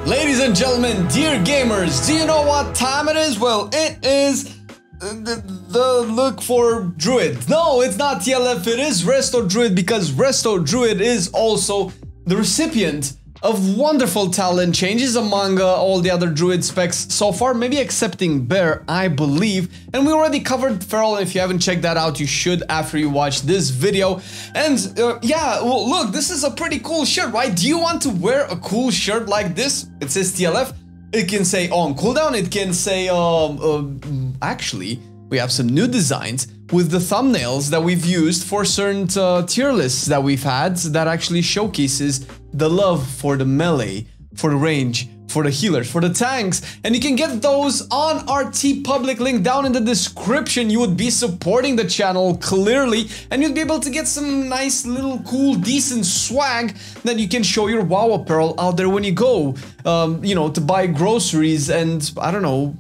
Ladies and gentlemen, dear gamers, do you know what time it is? Well, it is the look for Druid. No, it's not TLF, it is Resto Druid, because Resto Druid is also the recipient of wonderful talent changes among all the other Druid specs so far, maybe excepting Bear, I believe. And we already covered Feral, and if you haven't checked that out, you should after you watch this video. And yeah, well, look, this is a pretty cool shirt, right? Do you want to wear a cool shirt like this? It says TLF. It can say on cooldown. It can say, actually, we have some new designs with the thumbnails that we've used for certain tier lists that we've had that actually showcases the love for the melee, for the range, for the healers, for the tanks, and you can get those on our public link down in the description. You would be supporting the channel clearly, and you'd be able to get some nice little cool decent swag that you can show your WoW apparel out there when you go, you know, to buy groceries. And I don't know,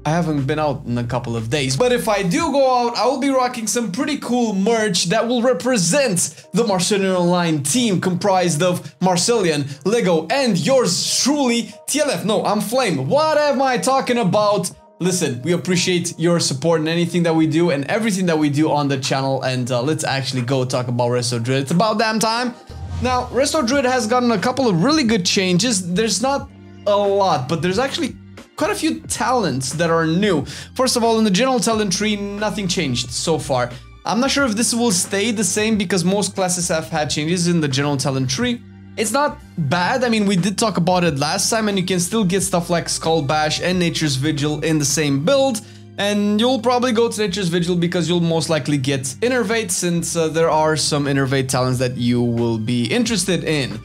I haven't been out in a couple of days, but if I do go out, I will be rocking some pretty cool merch that will represent the Marcelian Online team, comprised of Marcelian, Lego, and yours truly, TLF. No, I'm Flame. What am I talking about? Listen, we appreciate your support in anything that we do and everything that we do on the channel, and let's actually go talk about Resto Druid. It's about damn time. Now, Resto Druid has gotten a couple of really good changes. There's not a lot, but there's actually quite a few talents that are new. First of all, in the general talent tree, nothing changed so far. I'm not sure if this will stay the same because most classes have had changes in the general talent tree. It's not bad. I mean, we did talk about it last time, and you can still get stuff like Skull Bash and Nature's Vigil in the same build. And you'll probably go to Nature's Vigil because you'll most likely get Innervate, since there are some Innervate talents that you will be interested in.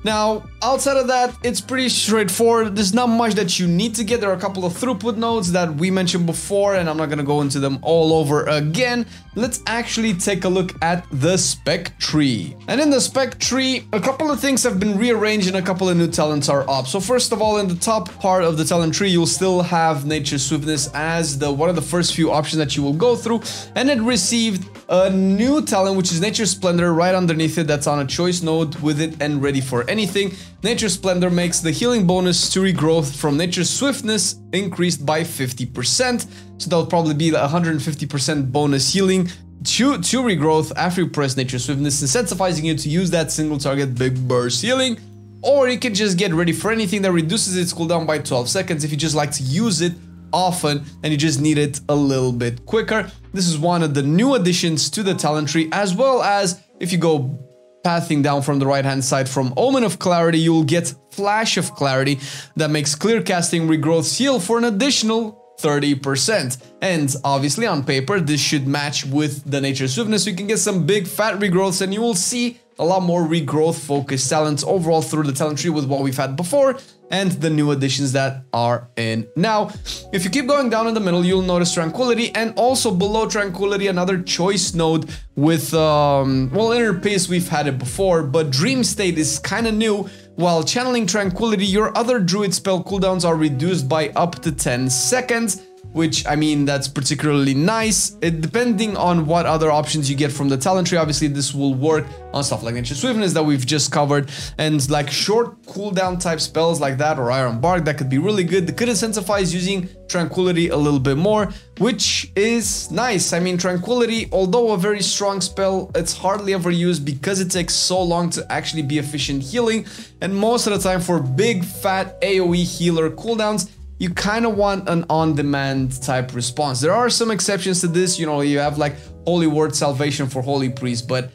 Now, outside of that, it's pretty straightforward. There's not much that you need to get. There are a couple of throughput nodes that we mentioned before, and I'm not gonna go into them all over again. Let's actually take a look at the spec tree. And in the spec tree, a couple of things have been rearranged and a couple of new talents are up. So first of all, in the top part of the talent tree, you'll still have Nature's Swiftness as one of the first few options that you will go through, and it received a new talent, which is Nature's Splendor, right underneath it. That's on a choice node with it and ready for anything. Nature's Splendor makes the healing bonus to regrowth from Nature's Swiftness increased by 50%. So that'll probably be 150% bonus healing to regrowth after you press Nature's Swiftness, incentivizing you to use that single target big burst healing. Or you can just get ready for anything that reduces its cooldown by 12 seconds if you just like to use it often and you just need it a little bit quicker. This is one of the new additions to the talent tree, as well as if you go pathing down from the right hand side from Omen of Clarity, you'll get Flash of Clarity that makes clear casting regrowth heal for an additional 30%. And obviously on paper this should match with the Nature's Swiftness, so you can get some big fat regrowths, and you will see a lot more regrowth focused talents overall through the talent tree with what we've had before and the new additions that are in now. If you keep going down in the middle, you'll notice Tranquility, and also below Tranquility another choice node with well, Inner Peace, we've had it before, but Dream State is kind of new. While channeling Tranquility, your other Druid spell cooldowns are reduced by up to 10 seconds, which, I mean, that's particularly nice. Depending on what other options you get from the talent tree, obviously this will work on stuff like Nature's Swiftness that we've just covered, and like short cooldown type spells like that, or Iron Bark, that could be really good. They could incentivize using Tranquility a little bit more, which is nice. I mean, Tranquility, although a very strong spell, it's hardly ever used because it takes so long to actually be efficient healing, and most of the time for big fat AoE healer cooldowns, you kind of want an on-demand type response. There are some exceptions to this, you know, you have like Holy Word Salvation for Holy Priest, but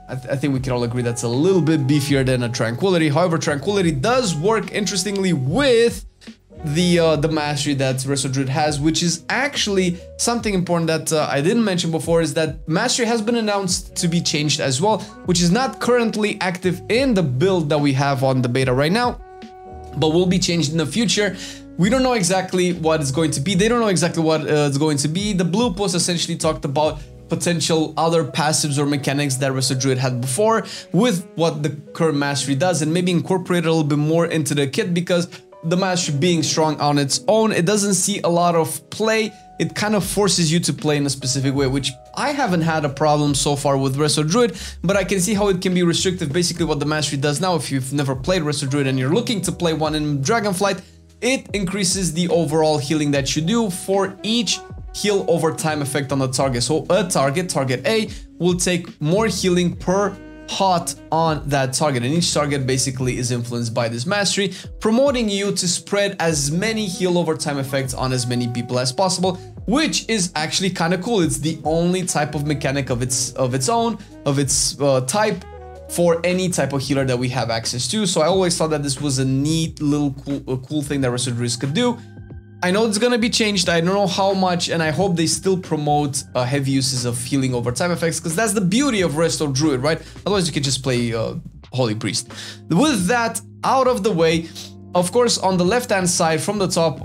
I think we can all agree that's a little bit beefier than a Tranquility. However, Tranquility does work interestingly with the mastery that Resto Druid has, which is actually something important that I didn't mention before, is that mastery has been announced to be changed as well, which is not currently active in the build that we have on the beta right now, but will be changed in the future. We don't know exactly what it's going to be. They don't know exactly what it's going to be. The blue post essentially talked about potential other passives or mechanics that Resto Druid had before with what the current mastery does, and maybe incorporate a little bit more into the kit, because the mastery being strong on its own, it doesn't see a lot of play it kind of forces you to play in a specific way, which I haven't had a problem so far with Resto Druid, but I can see how it can be restrictive. Basically what the mastery does now, if you've never played Resto Druid and you're looking to play one in Dragonflight, it increases the overall healing that you do for each heal over time effect on the target. So a target A, will take more healing per hot on that target, and each target basically is influenced by this mastery, promoting you to spread as many heal over time effects on as many people as possible, which is actually kind of cool. It's the only type of mechanic of its type for any type of healer that we have access to. So I always thought that this was a neat little cool thing that Resto Druid could do. I know it's gonna be changed, I don't know how much, and I hope they still promote heavy uses of healing over time effects, because that's the beauty of Resto Druid, right? Otherwise you can just play Holy Priest. With that out of the way, of course, on the left-hand side from the top,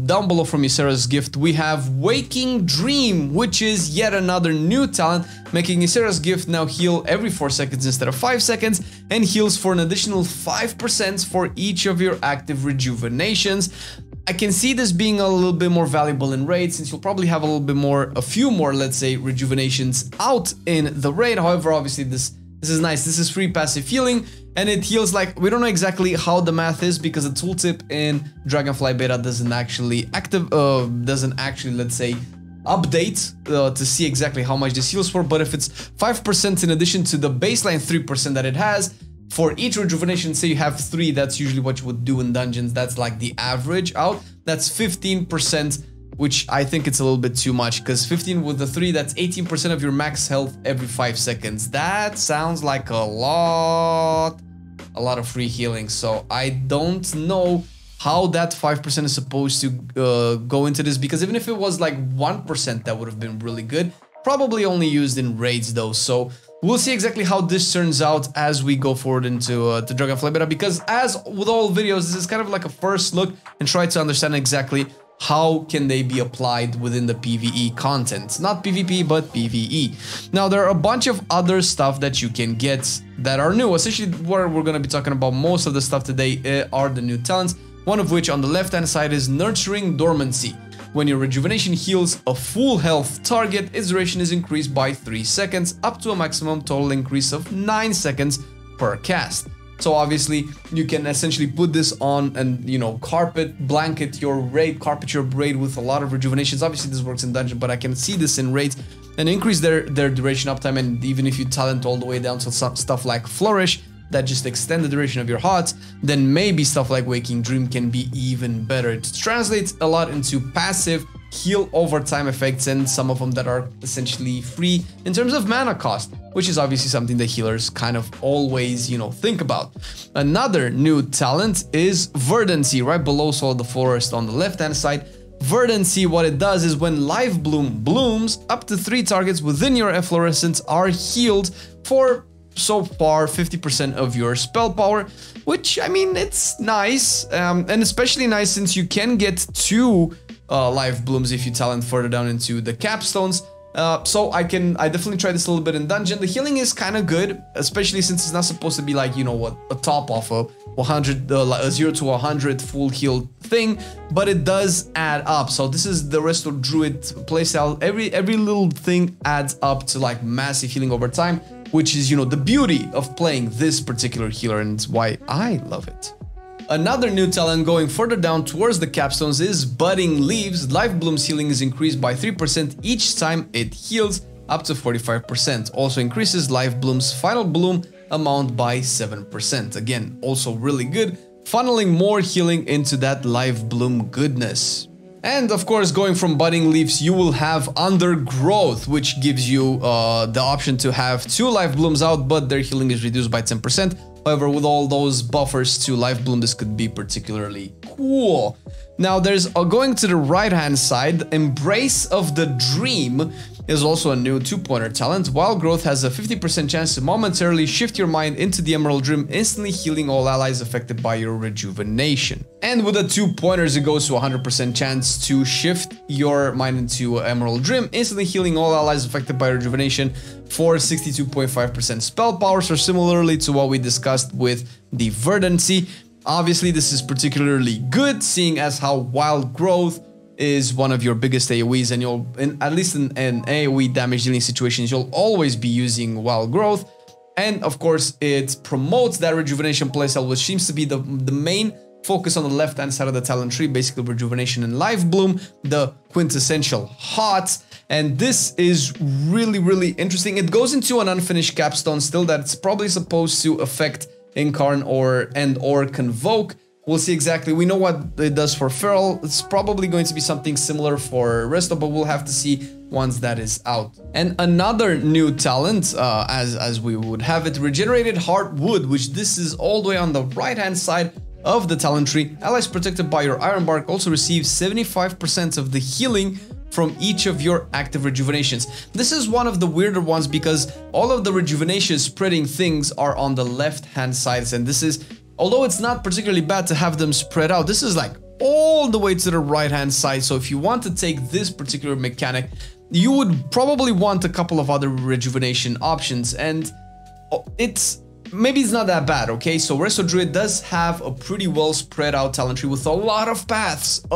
down below from Ysera's gift, we have Waking Dream, which is yet another new talent, making Ysera's gift now heal every 4 seconds instead of 5 seconds, and heals for an additional 5% for each of your active rejuvenations. I can see this being a little bit more valuable in raid, since you'll probably have a few more, let's say, rejuvenations out in the raid. However, obviously this is nice. This is free passive healing, and it heals like, we don't know exactly how the math is, because the tooltip in Dragonfly beta doesn't actually let's say, update to see exactly how much this heals for. But if it's 5% in addition to the baseline 3% that it has, for each rejuvenation, say you have 3, that's usually what you would do in dungeons. That's like the average out. That's 15%, which I think it's a little bit too much, because 15 with the 3, that's 18% of your max health every 5 seconds. That sounds like a lot of free healing. So I don't know how that 5% is supposed to go into this, because even if it was like 1%, that would have been really good. Probably only used in raids though, so we'll see exactly how this turns out as we go forward into Dragonfly beta, because as with all videos, this is kind of like a first look and try to understand exactly how can they be applied within the PvE content. Not PvP, but PvE. Now, there are a bunch of other stuff that you can get that are new. Essentially, where we're going to be talking about most of the stuff today are the new talents, one of which on the left-hand side is Nurturing Dormancy. When your rejuvenation heals a full health target, its duration is increased by 3 seconds, up to a maximum total increase of 9 seconds per cast. So obviously, you can essentially put this on and, you know, blanket your raid with a lot of rejuvenations. Obviously, this works in dungeon, but I can see this in raids and increase their duration uptime. And even if you talent all the way down to some stuff like Flourish, that just extend the duration of your HOTS, then maybe stuff like Waking Dream can be even better. It translates a lot into passive heal over time effects, and some of them that are essentially free in terms of mana cost, which is obviously something that healers kind of always, you know, think about. Another new talent is Verdancy, right below Soul of the Forest on the left-hand side. Verdancy, what it does is when Life Bloom blooms, up to 3 targets within your efflorescence are healed for so far 50% of your spell power, which, I mean, it's nice, and especially nice since you can get 2 life blooms if you talent further down into the capstones. So I definitely try this a little bit in dungeon. The healing is kind of good, especially since it's not supposed to be like, you know what, a top off a 100, a 0 to 100 full heal thing, but it does add up. So this is the Resto Druid playstyle. Every little thing adds up to like massive healing over time, which is, you know, the beauty of playing this particular healer, and it's why I love it. Another new talent going further down towards the capstones is Budding Leaves. Life Bloom's healing is increased by 3% each time it heals, up to 45%. Also increases Life Bloom's final bloom amount by 7%. Again, also really good, funneling more healing into that Life Bloom goodness. And of course, going from Budding Leaves, you will have Undergrowth, which gives you the option to have 2 Life Blooms out, but their healing is reduced by 10%. However, with all those buffers to Life Bloom, this could be particularly cool. Now, there's going to the right-hand side, Embrace of the Dream is also a new 2-pointer talent. Wild Growth has a 50% chance to momentarily shift your mind into the Emerald Dream, instantly healing all allies affected by your rejuvenation. And with the 2-pointers, it goes to 100% chance to shift your mind into Emerald Dream, instantly healing all allies affected by rejuvenation for 62.5% spell power. So similarly to what we discussed with the Verdancy, obviously this is particularly good, seeing as how Wild Growth is one of your biggest AoEs, and you'll, at least in AoE damage dealing situations, you'll always be using Wild Growth. And of course, it promotes that rejuvenation playstyle, which seems to be the main focus on the left-hand side of the talent tree, basically rejuvenation and life bloom, the quintessential HOTS. And this is really, really interesting. It goes into an unfinished capstone still that's probably supposed to affect Incarn or Convoke. We'll see exactly. We know what it does for Feral. It's probably going to be something similar for Resto, but we'll have to see once that is out. And another new talent, as we would have it, Regenerated Heartwood, which this is all the way on the right-hand side of the talent tree. Allies protected by your Iron Bark also receive 75% of the healing from each of your active rejuvenations. This is one of the weirder ones because all of the rejuvenation spreading things are on the left-hand sides, and this is, although it's not particularly bad to have them spread out, this is like all the way to the right-hand side. So if you want to take this particular mechanic, you would probably want a couple of other rejuvenation options, and maybe it's not that bad, okay? So Resto Druid does have a pretty well spread out talent tree with a lot of paths,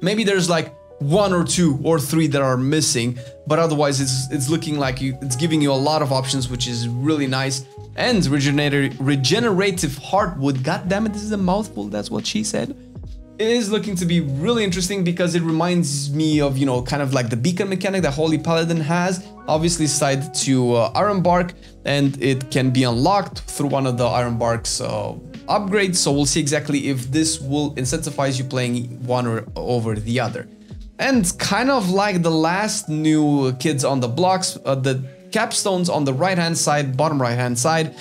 Maybe there's like 1 or 2 or 3 that are missing, but otherwise it's looking like it's giving you a lot of options, which is really nice. And Regenerative Heartwood, god damn it, this is a mouthful, that's what she said. It is looking to be really interesting because it reminds me of, you know, kind of like the beacon mechanic that Holy Paladin has, obviously tied to Iron Bark, and it can be unlocked through one of the Iron Bark's upgrades. So we'll see exactly if this will incentivize you playing one or over the other. And kind of like the last new kids on the blocks, the capstones on the right-hand side, bottom right-hand side,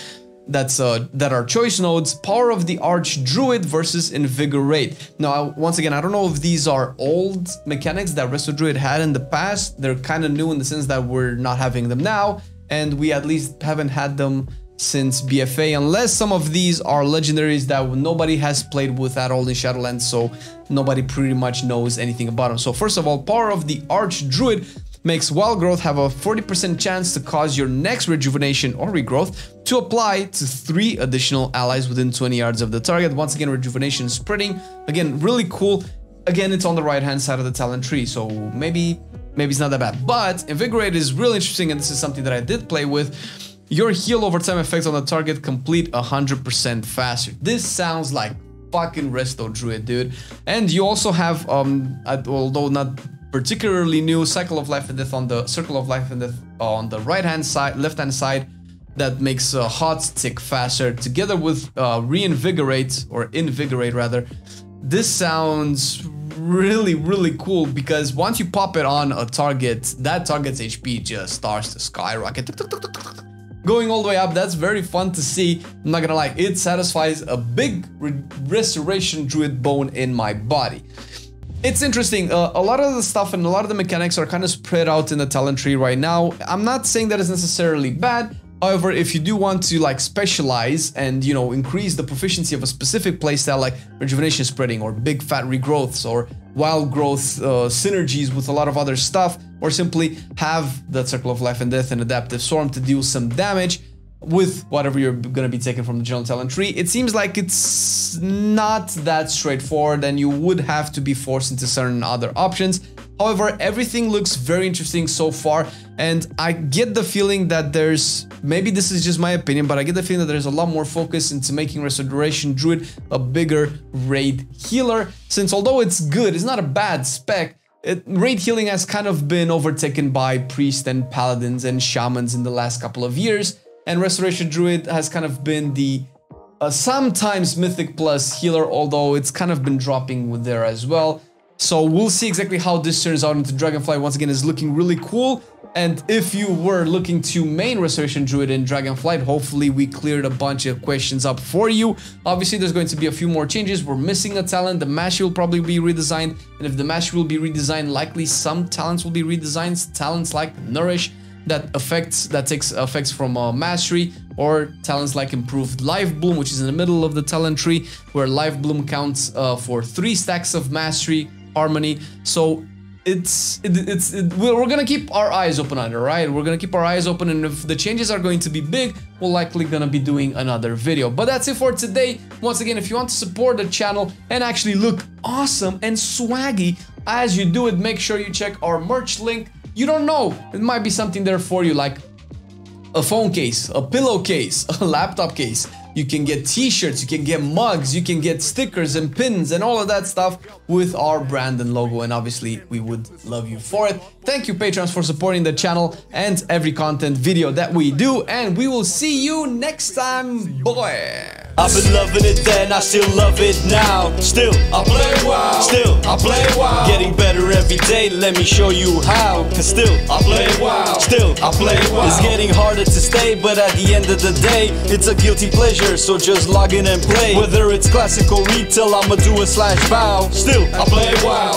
that are choice nodes, Power of the Arch Druid versus Invigorate. Now, once again, I don't know if these are old mechanics that Resto Druid had in the past. They're kind of new in the sense that we're not having them now, and we at least haven't had them since BFA, unless some of these are legendaries that nobody has played with at all in Shadowlands, so nobody pretty much knows anything about them. So first of all, Power of the Arch Druid makes Wild Growth have a 40% chance to cause your next rejuvenation or regrowth to apply to 3 additional allies within 20 yards of the target. Once again, rejuvenation spreading. Again, really cool. Again, it's on the right-hand side of the talent tree, so maybe it's not that bad. But Invigorate is really interesting, and this is something that I did play with. Your heal over time effect on the target complete 100% faster. This sounds like fucking Resto Druid, dude. And you also have, although not particularly new, Cycle of Life and Death on the Circle of Life and Death on the right-hand side, left-hand side, that makes HOTS tick faster, together with Reinvigorate, or Invigorate rather. This sounds really, really cool because once you pop it on a target, that target's HP just starts to skyrocket, going all the way up. That's very fun to see. I'm not gonna lie, it satisfies a big Restoration Druid bone in my body. It's interesting, a lot of the stuff and a lot of the mechanics are kind of spread out in the talent tree right now. I'm not saying that it's necessarily bad. However, if you do want to like specialize and, you know, increase the proficiency of a specific playstyle like rejuvenation spreading or big fat regrowths or wild growth synergies with a lot of other stuff, or simply have that Circle of Life and Death and Adaptive Swarm to deal some damage with whatever you're going to be taking from the general talent tree, it seems like it's not that straightforward and you would have to be forced into certain other options. However, everything looks very interesting so far, and I get the feeling that there's, maybe this is just my opinion, but I get the feeling that there's a lot more focus into making Restoration Druid a bigger raid healer, since although it's good, it's not a bad spec, raid healing has kind of been overtaken by priests and paladins and shamans in the last couple of years. And Restoration Druid has kind of been the sometimes Mythic Plus healer, although it's kind of been dropping with there as well. So we'll see exactly how this turns out into Dragonflight. Once again, is looking really cool. And if you were looking to main Restoration Druid in Dragonflight, hopefully we cleared a bunch of questions up for you. Obviously, there's going to be a few more changes. We're missing a talent. The mastery will probably be redesigned. And if the mastery will be redesigned, likely some talents will be redesigned. Talents like Nourish, that takes effects from mastery, or talents like Improved Life Bloom, which is in the middle of the talent tree, where Life Bloom counts for 3 stacks of mastery harmony. So we're gonna keep our eyes open on it, right? We're gonna keep our eyes open, and if the changes are going to be big, we're likely gonna be doing another video. But that's it for today. Once again, if you want to support the channel and actually look awesome and swaggy as you do it, make sure you check our merch link. You don't know, it might be something there for you, like a phone case, a pillowcase, a laptop case. You can get t-shirts, you can get mugs, you can get stickers and pins and all of that stuff with our brand and logo, and obviously we would love you for it. Thank you, patrons, for supporting the channel and every content video that we do, and we will see you next time. Boy. I've been loving it then, I still love it now. Still, I play WoW. Still, I play WoW. Getting better every day, let me show you how. Cause still, I play WoW. Still, I play WoW. It's getting harder to stay, but at the end of the day, it's a guilty pleasure, so just log in and play. Whether it's classic or retail, I'ma do a /bow. Still, I play WoW.